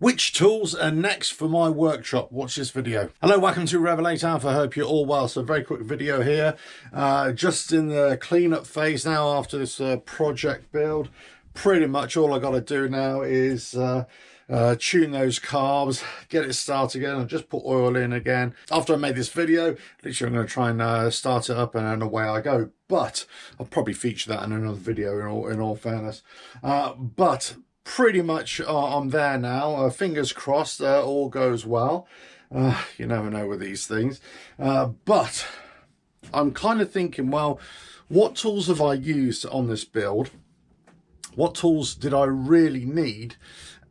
Which tools are next for my workshop? Watch this video. Hello, welcome to RevelatorAlf. I hope you're all well. So very quick video here. Just in the cleanup phase now after this project build. Pretty much all I got to do now is tune those carbs, get it started again. I've just put oil in again. After I made this video, literally I'm going to try and start it up and then away I go. But I'll probably feature that in another video in all fairness. But pretty much I'm there now. Fingers crossed all goes well. You never know with these things. But I'm kind of thinking, well, what tools have I used on this build? What tools did I really need?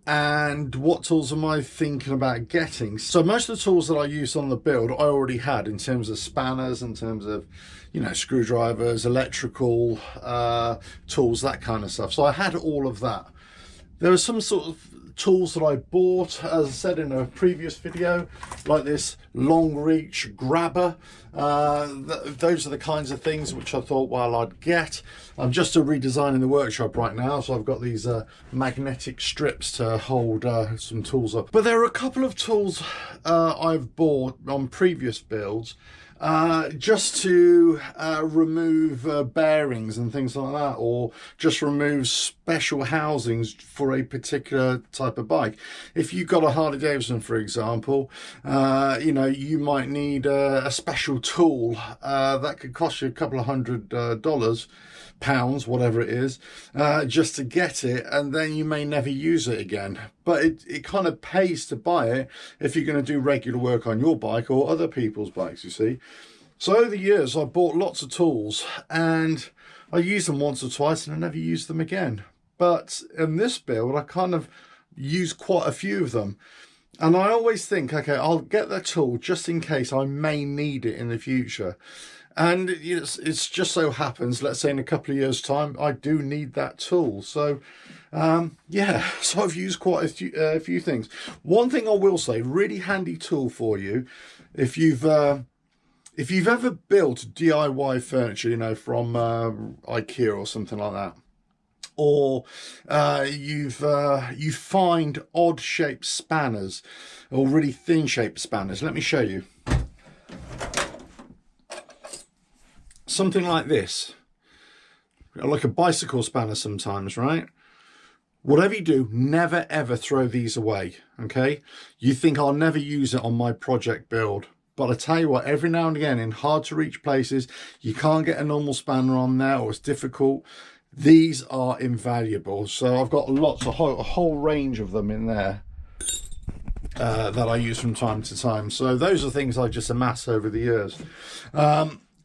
And what tools am I thinking about getting? So most of the tools that I used on the build I already had, in terms of spanners, in terms of, you know, screwdrivers, electrical tools, that kind of stuff. So I had all of that. There were some sort of tools that I bought, as I said in a previous video, like this long reach grabber. Those are the kinds of things which I thought, well, I'd get. I'm just redesigning the workshop right now, so I've got these magnetic strips to hold some tools up. But there are a couple of tools I've bought on previous builds just to remove bearings and things like that, or just remove special housings for a particular type of bike. If you've got a Harley Davidson, for example, you know, you might need a special tool that could cost you a couple of $100, pounds, whatever it is, just to get it, and then you may never use it again. But it kind of pays to buy it if you're going to do regular work on your bike or other people's bikes, you see. So over the years I bought lots of tools and I used them once or twice and I never used them again. But in this build I kind of used quite a few of them, and I always think, okay, I'll get that tool just in case I may need it in the future. And it's just so happens, let's say in a couple of years time, I do need that tool. So yeah, so I've used quite a few things. One thing I will say, really handy tool for you if you've ever built DIY furniture, you know, from IKEA or something like that, or you find odd shaped spanners or really thin shaped spanners. Let me show you. Something like this, like a bicycle spanner sometimes, right? Whatever you do, never ever throw these away, okay? You think I'll never use it on my project build, but I tell you what, every now and again in hard to reach places, you can't get a normal spanner on there or it's difficult. These are invaluable. So I've got lots, a whole range of them in there that I use from time to time. So those are things I just amass over the years.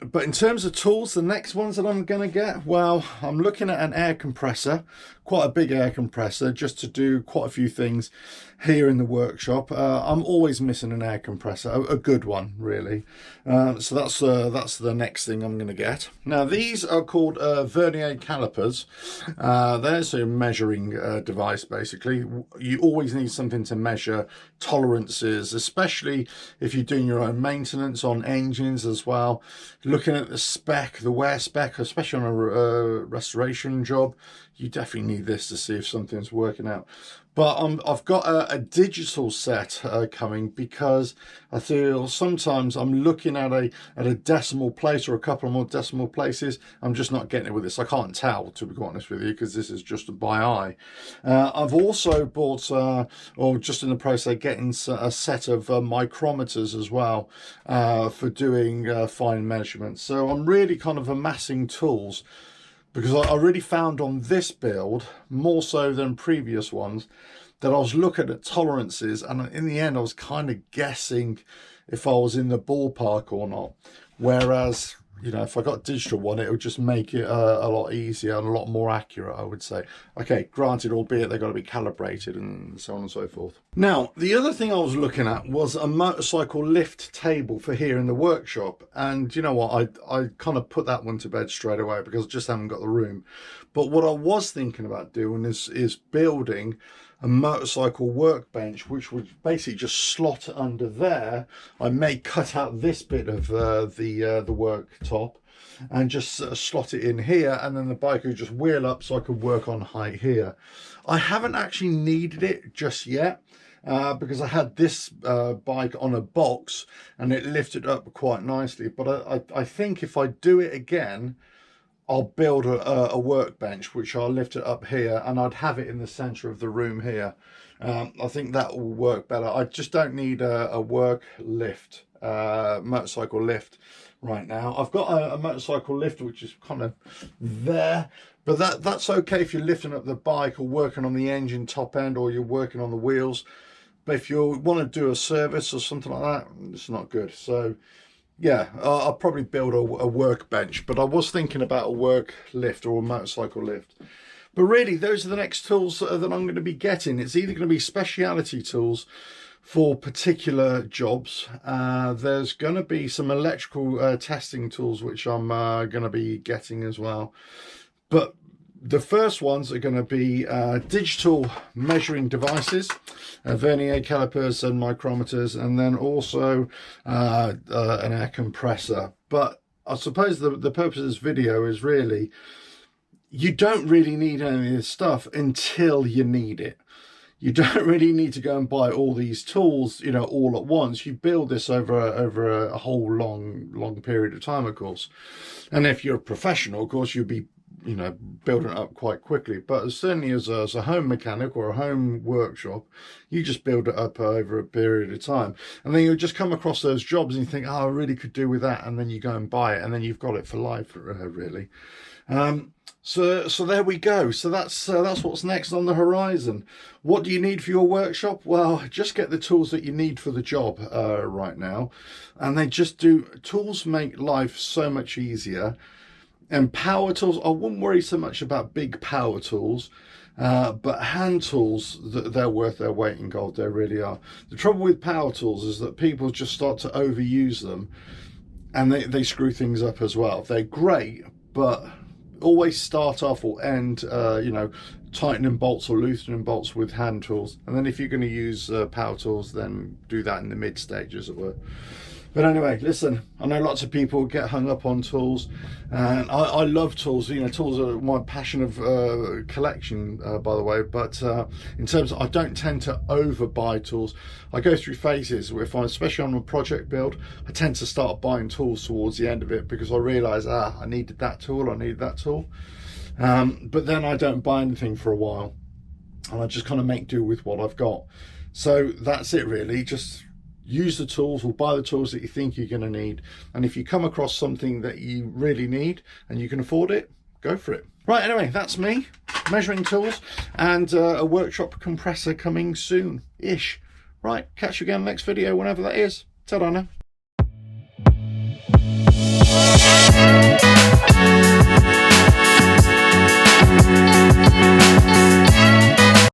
But in terms of tools, the next ones that I'm going to get, well, I'm looking at an air compressor, quite a big air compressor, just to do quite a few things here in the workshop. I'm always missing an air compressor, a good one, really. So that's the next thing I'm going to get. Now, these are called vernier calipers. There's a measuring device, basically. You always need something to measure tolerances, especially if you're doing your own maintenance on engines as well. Looking at the spec, the wear spec, especially on a restoration job, you definitely need this to see if something's working out. But I've got a digital set coming, because I feel sometimes I'm looking at a decimal place or a couple of more decimal places. I'm just not getting it with this. I can't tell, to be quite honest with you, because this is just by eye. I've also bought, or just in the process of getting a set of micrometers as well for doing fine measurements. So I'm really kind of amassing tools, because I really found on this build, more so than previous ones, that I was looking at tolerances, and in the end I was kind of guessing if I was in the ballpark or not. Whereas, you know, if I got digital one, it would just make it a lot easier and a lot more accurate, I would say. Okay, granted, albeit they've got to be calibrated and so on and so forth. Now, the other thing I was looking at was a motorcycle lift table for here in the workshop. And you know what, I kind of put that one to bed straight away because I just haven't got the room. But what I was thinking about doing is building a motorcycle workbench, which would basically just slot under there. I may cut out this bit of the worktop and just slot it in here, and then the bike would just wheel up so I could work on height here. I haven't actually needed it just yet. because I had this bike on a box and it lifted up quite nicely. But I think if I do it again, I'll build a workbench, which I'll lift it up here, and I'd have it in the center of the room here. I think that will work better. I just don't need a work lift, motorcycle lift right now. I've got a motorcycle lift which is kind of there, but that's okay if you're lifting up the bike or working on the engine top end, or you're working on the wheels. But if you want to do a service or something like that, it's not good. So yeah, I'll probably build a workbench, but I was thinking about a work lift or a motorcycle lift. But really, those are the next tools that I'm going to be getting. It's either going to be speciality tools for particular jobs. There's going to be some electrical testing tools, which I'm going to be getting as well. But the first ones are going to be digital measuring devices, vernier calipers and micrometers, and then also an air compressor. But I suppose the purpose of this video is really, you don't really need any of this stuff until you need it. You don't really need to go and buy all these tools, you know, all at once. You build this over a whole long period of time, of course. And if you're a professional, of course, you'll be, you know, building it up quite quickly. But certainly as a home mechanic or a home workshop, you just build it up over a period of time, and then you'll just come across those jobs and you think, oh, I really could do with that, and then you go and buy it, and then you've got it for life, really. So there we go. So that's what's next on the horizon. What do you need for your workshop? Well, just get the tools that you need for the job right now, and they just do. Tools make life so much easier. And power tools, I wouldn't worry so much about big power tools, but hand tools, they're worth their weight in gold. They really are. The trouble with power tools is that people just start to overuse them, and they screw things up as well. They're great, but always start off or end, you know, tightening bolts or loosening bolts with hand tools. And then if you're going to use power tools, then do that in the mid stage, as it were. But anyway, listen, I know lots of people get hung up on tools, and I love tools. You know, tools are my passion of collection, by the way. But in terms of, I don't tend to overbuy tools. I go through phases where, especially on a project build, I tend to start buying tools towards the end of it, because I realise, I needed that tool, I needed that tool. But then I don't buy anything for a while, and I just kind of make do with what I've got. So that's it, really. Just use the tools, or buy the tools that you think you're going to need. And if you come across something that you really need and you can afford it, go for it. Right, anyway, that's me. Measuring tools and a workshop compressor coming soon-ish. Right, catch you again next video, whenever that is. Ta-da now.